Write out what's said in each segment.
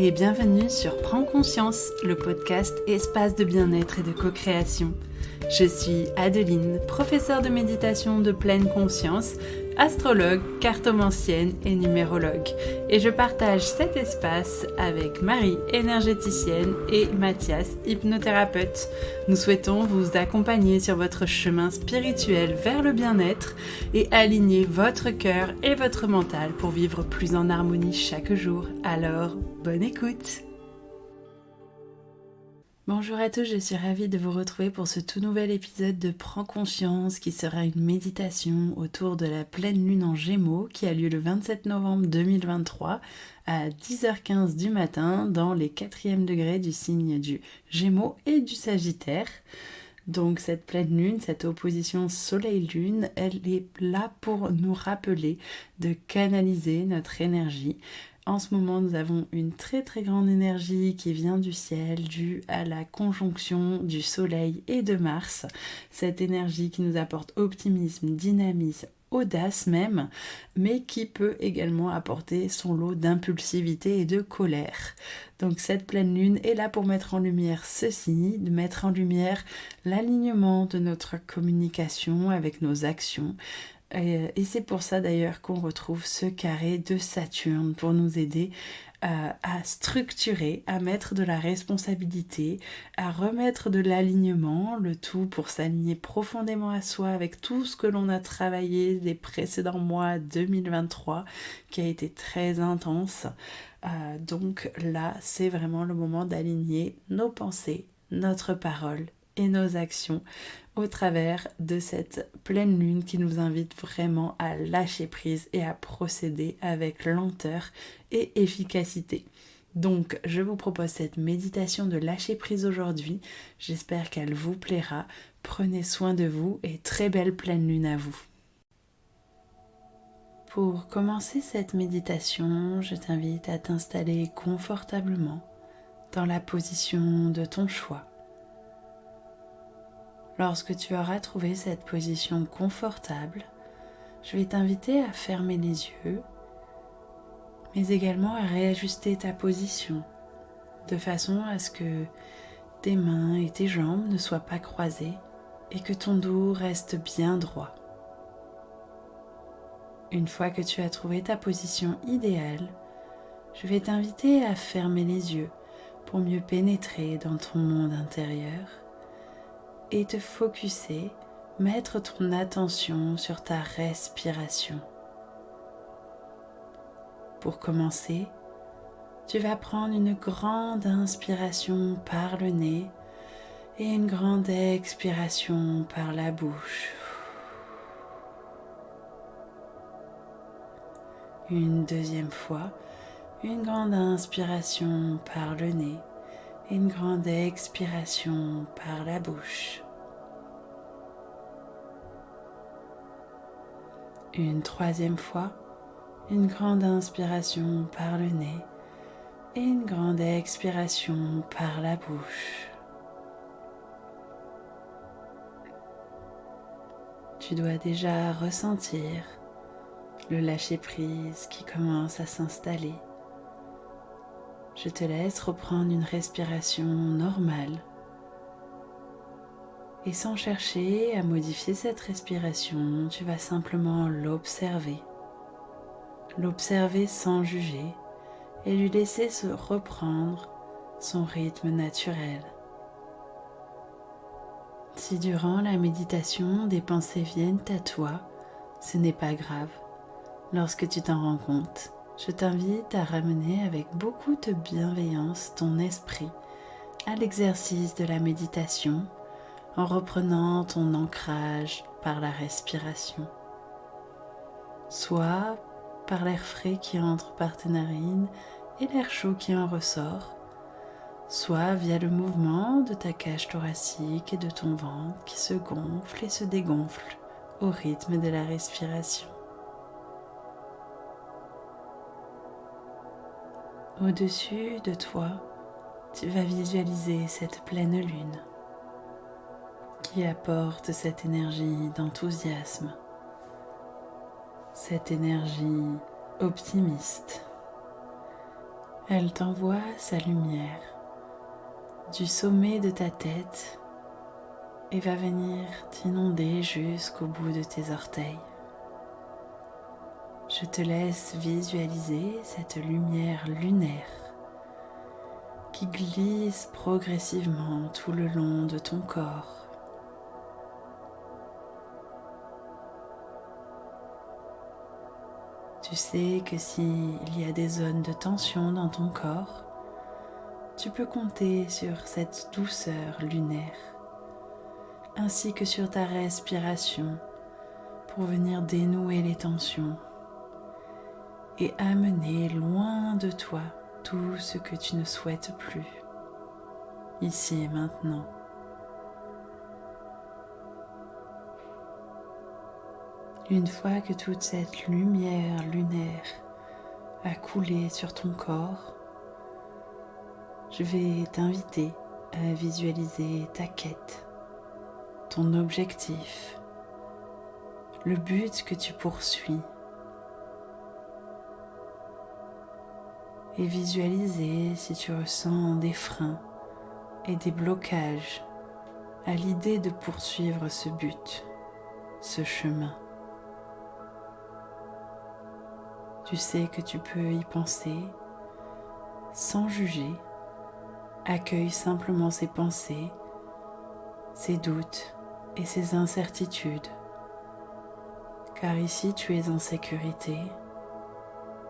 et bienvenue sur Prends Conscience, le podcast espace de bien-être et de co-création. Je suis Adeline, professeure de méditation de pleine conscience, astrologue, cartomancienne et numérologue. Et je partage cet espace avec Marie, énergéticienne, et Mathias, hypnothérapeute. Nous souhaitons vous accompagner sur votre chemin spirituel vers le bien-être et aligner votre cœur et votre mental pour vivre plus en harmonie chaque jour. Alors, bonne écoute! Bonjour à tous, je suis ravie de vous retrouver pour ce tout nouvel épisode de Prends Conscience qui sera une méditation autour de la pleine lune en Gémeaux qui a lieu le 27 novembre 2023 à 10h15 du matin dans les 4e degrés du signe du Gémeaux et du Sagittaire. Donc cette pleine lune, cette opposition soleil-lune, elle est là pour nous rappeler de canaliser notre énergie. En ce moment, nous avons une très très grande énergie qui vient du ciel, due à la conjonction du soleil et de Mars. Cette énergie qui nous apporte optimisme, dynamisme, audace même, mais qui peut également apporter son lot d'impulsivité et de colère. Donc cette pleine lune est là pour mettre en lumière ceci, de mettre en lumière l'alignement de notre communication avec nos actions. Et c'est pour ça d'ailleurs qu'on retrouve ce carré de Saturne pour nous aider à structurer, à mettre de la responsabilité, à remettre de l'alignement, le tout pour s'aligner profondément à soi avec tout ce que l'on a travaillé les précédents mois 2023 qui a été très intense. Donc là, c'est vraiment le moment d'aligner nos pensées, notre parole et nos actions au travers de cette pleine lune qui nous invite vraiment à lâcher prise et à procéder avec lenteur et efficacité. Donc, je vous propose cette méditation de lâcher prise aujourd'hui. J'espère qu'elle vous plaira. Prenez soin de vous et très belle pleine lune à vous. Pour commencer cette méditation, je t'invite à t'installer confortablement dans la position de ton choix. Lorsque tu auras trouvé cette position confortable, je vais t'inviter à fermer les yeux, mais également à réajuster ta position, de façon à ce que tes mains et tes jambes ne soient pas croisées et que ton dos reste bien droit. Une fois que tu as trouvé ta position idéale, je vais t'inviter à fermer les yeux pour mieux pénétrer dans ton monde intérieur et te focusser, mettre ton attention sur ta respiration. Pour commencer, tu vas prendre une grande inspiration par le nez et une grande expiration par la bouche. Une deuxième fois, une grande inspiration par le nez et une grande expiration par la bouche. Une troisième fois, une grande inspiration par le nez et une grande expiration par la bouche. Tu dois déjà ressentir le lâcher-prise qui commence à s'installer. Je te laisse reprendre une respiration normale et sans chercher à modifier cette respiration, tu vas simplement l'observer. L'observer sans juger et lui laisser se reprendre son rythme naturel. Si durant la méditation des pensées viennent à toi, ce n'est pas grave. Lorsque tu t'en rends compte, je t'invite à ramener avec beaucoup de bienveillance ton esprit à l'exercice de la méditation en reprenant ton ancrage par la respiration, soit par l'air frais qui entre par tes narines et l'air chaud qui en ressort, soit via le mouvement de ta cage thoracique et de ton ventre qui se gonfle et se dégonfle au rythme de la respiration. Au-dessus de toi, tu vas visualiser cette pleine lune qui apporte cette énergie d'enthousiasme, cette énergie optimiste. Elle t'envoie sa lumière du sommet de ta tête et va venir t'inonder jusqu'au bout de tes orteils. Je te laisse visualiser cette lumière lunaire qui glisse progressivement tout le long de ton corps. Tu sais que s'il y a des zones de tension dans ton corps, tu peux compter sur cette douceur lunaire, ainsi que sur ta respiration pour venir dénouer les tensions et amener loin de toi tout ce que tu ne souhaites plus, ici et maintenant. Une fois que toute cette lumière lunaire a coulé sur ton corps, je vais t'inviter à visualiser ta quête, ton objectif, le but que tu poursuis et visualiser si tu ressens des freins et des blocages à l'idée de poursuivre ce but, ce chemin. Tu sais que tu peux y penser sans juger. Accueille simplement ces pensées, ces doutes et ces incertitudes. Car ici tu es en sécurité,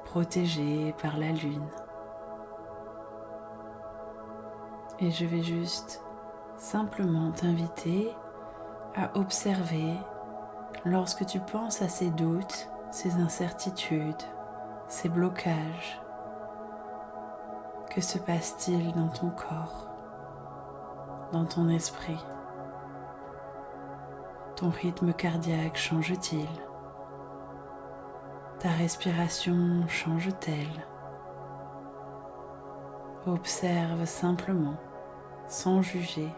protégé par la lune. Et je vais juste simplement t'inviter à observer lorsque tu penses à ces doutes, ces incertitudes, ces blocages. Que se passe-t-il dans ton corps, dans ton esprit? Ton rythme cardiaque change-t-il? Ta respiration change-t-elle? Observe simplement, sans juger,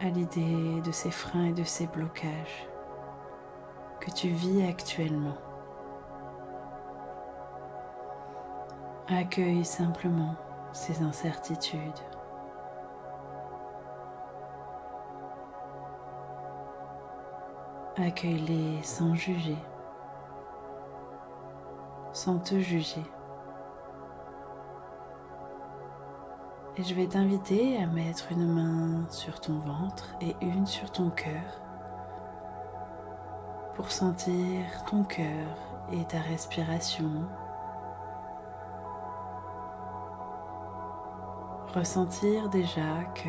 à l'idée de ces freins et de ces blocages que tu vis actuellement. Accueille simplement ces incertitudes. Accueille-les sans juger, sans te juger. Et je vais t'inviter à mettre une main sur ton ventre et une sur ton cœur pour sentir ton cœur et ta respiration. Ressentir déjà que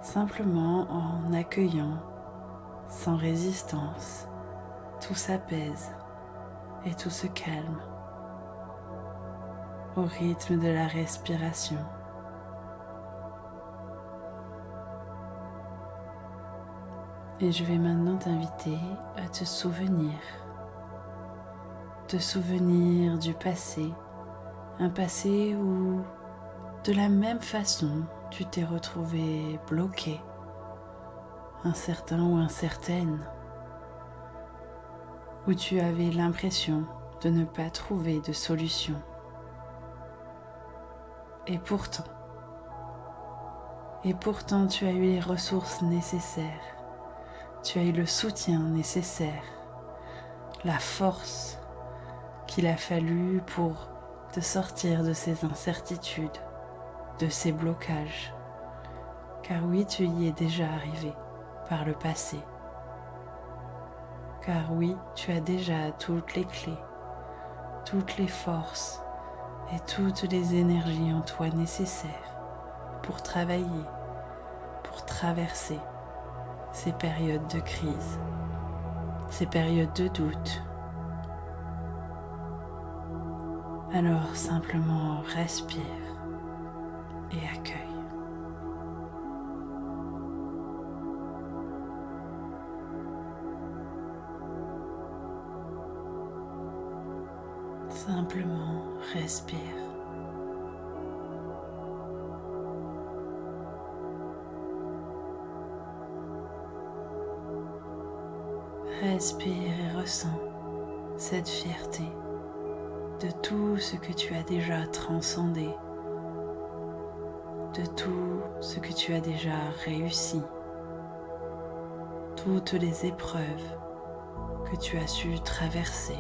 simplement en accueillant sans résistance, tout s'apaise et tout se calme au rythme de la respiration. Et je vais maintenant t'inviter à te souvenir du passé, un passé où de la même façon tu t'es retrouvé bloqué, incertain ou incertaine, où tu avais l'impression de ne pas trouver de solution. Et pourtant tu as eu les ressources nécessaires, tu as eu le soutien nécessaire, la force qu'il a fallu pour te sortir de ces incertitudes, de ces blocages. Car oui, tu y es déjà arrivé par le passé. Car oui, tu as déjà toutes les clés, toutes les forces et toutes les énergies en toi nécessaires pour travailler, pour traverser ces périodes de crise, ces périodes de doute. Alors simplement respire et accueille. Simplement respire. Respire et ressens cette fierté de tout ce que tu as déjà transcendé, de tout ce que tu as déjà réussi, toutes les épreuves que tu as su traverser.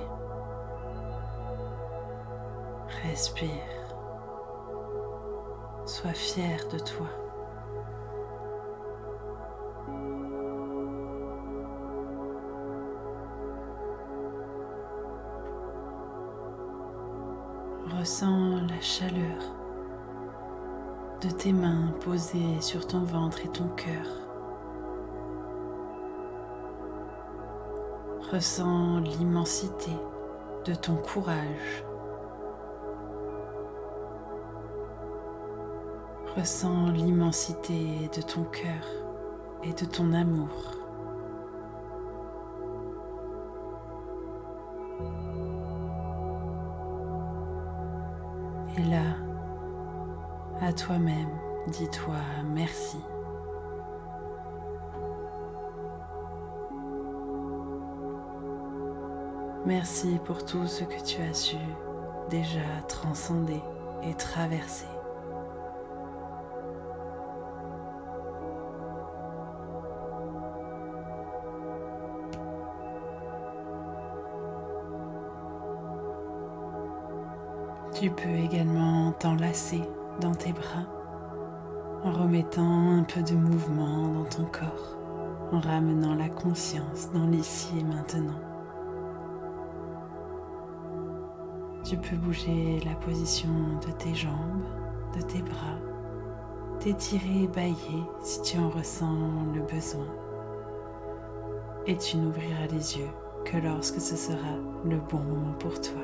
Respire. Sois fier de toi. Ressens la chaleur de tes mains posées sur ton ventre et ton cœur. Ressens l'immensité de ton courage. Ressens l'immensité de ton cœur et de ton amour. Et là, à toi-même, dis-toi merci. Merci pour tout ce que tu as su déjà transcender et traverser. Tu peux également t'enlacer dans tes bras en remettant un peu de mouvement dans ton corps, en ramenant la conscience dans l'ici et maintenant. Tu peux bouger la position de tes jambes, de tes bras, t'étirer et bâiller si tu en ressens le besoin. Et tu n'ouvriras les yeux que lorsque ce sera le bon moment pour toi.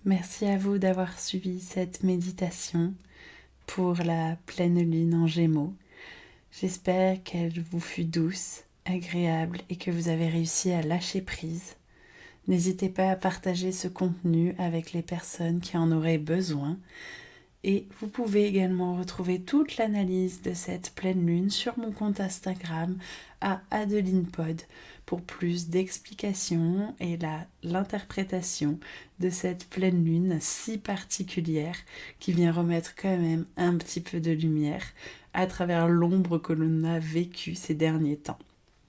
Merci à vous d'avoir suivi cette méditation pour la pleine lune en Gémeaux. J'espère qu'elle vous fut douce, agréable et que vous avez réussi à lâcher prise. N'hésitez pas à partager ce contenu avec les personnes qui en auraient besoin. Et vous pouvez également retrouver toute l'analyse de cette pleine lune sur mon compte Instagram à AdelinePod pour plus d'explications et l'interprétation de cette pleine lune si particulière qui vient remettre quand même un petit peu de lumière à travers l'ombre que l'on a vécue ces derniers temps.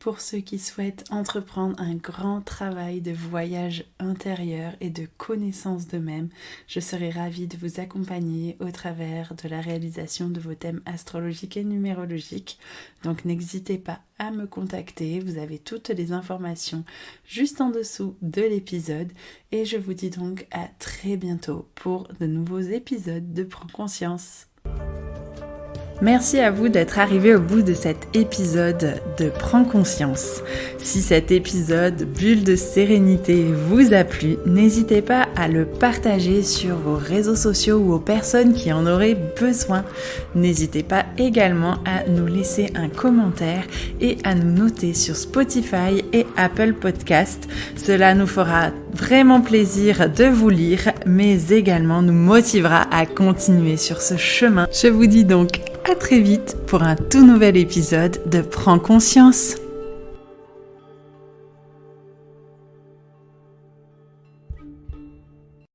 Pour ceux qui souhaitent entreprendre un grand travail de voyage intérieur et de connaissance d'eux-mêmes, je serai ravie de vous accompagner au travers de la réalisation de vos thèmes astrologiques et numérologiques. Donc n'hésitez pas à me contacter, vous avez toutes les informations juste en dessous de l'épisode et je vous dis donc à très bientôt pour de nouveaux épisodes de Prends Conscience. Merci à vous d'être arrivé au bout de cet épisode de Prends Conscience. Si cet épisode bulle de sérénité vous a plu, n'hésitez pas à le partager sur vos réseaux sociaux ou aux personnes qui en auraient besoin. N'hésitez pas également à nous laisser un commentaire et à nous noter sur Spotify et Apple Podcast. Cela nous fera vraiment plaisir de vous lire, mais également nous motivera à continuer sur ce chemin. Je vous dis donc à très vite pour un tout nouvel épisode de Prends Conscience.